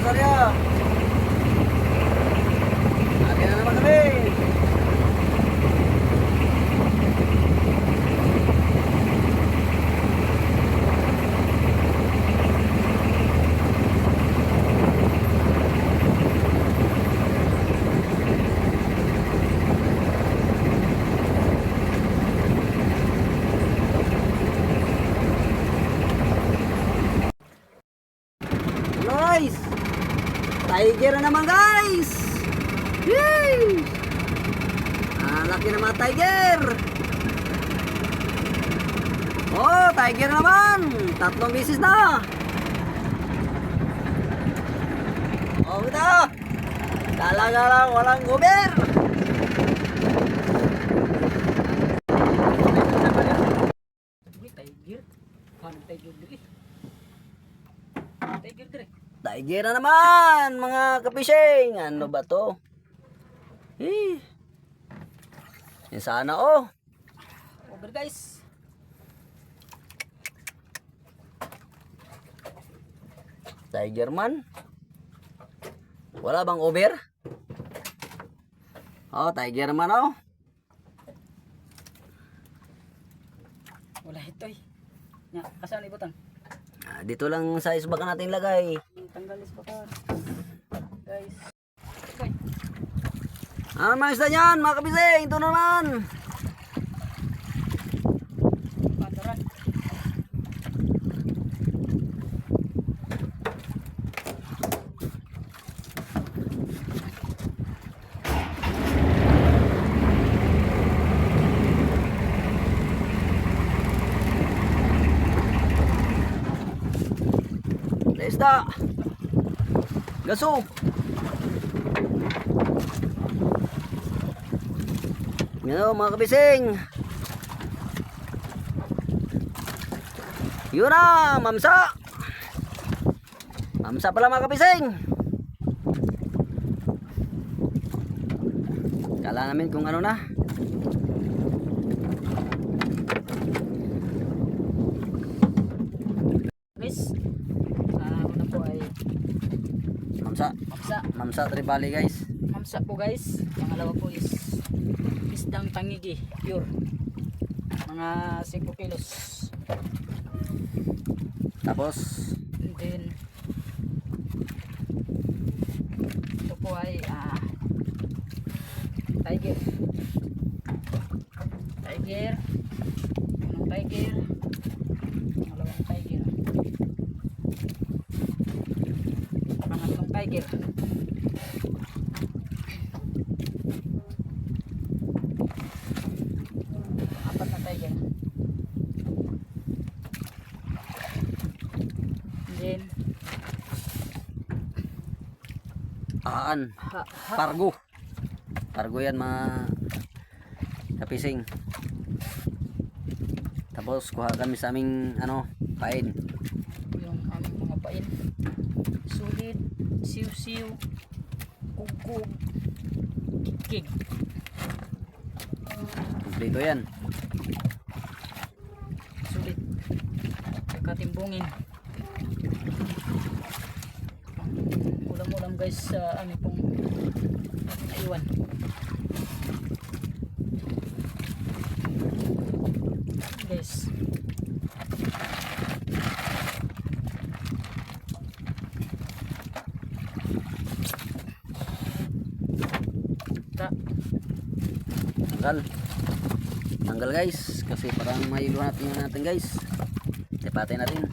guys, sorry ah. Ari na naman kami. Guys, tiger na naman guys. Yay! Laki na mga tiger. Oh, tiger naman. 3 beses na. Oh, ito. Talaga lang walang gober. Tiger. Paano tiger diri? Tiger diri. Tiger na naman mga kapising. Ano ba to? Yan sana oh. Over guys. Tiger man. Wala bang over? Oh, tiger man oh. Wala ito eh. Nya, asan ibutan? Dito lang sa isbak natin lagay. Tanggalis pa ka. Guys. Okay. Mga isda niyan, mga kabising. Ito naman. Padaran. Isda. Gaso. Yan o mga kabising. Yun na, mamsa. Mamsa pala mga kabising. Kala namin kung ano na. Guys. Una po ay Mamsa. mamsa. Mamsa tribali guys. Mamsa po guys. Pangalawa po is isdang tangigi. Pure. Mga 5 kilos. Tapos And then ito po ay tiger. Tiger. Unang tiger. Pangalawang tiger. Pangatlong tiger. Apat na tiger. And then Pargo. Pargo yan mga kapising. Tapos kuha kami sa aming pain. yung aming mga pain, sulit, siw-siw, kugkog, kikig. Kompleto yan. Sulit katimbungin. Ulam-ulam guys sa aming pong naiwan. Guys, tanggal guys kasi parang mahilo natin guys. Lipatin natin.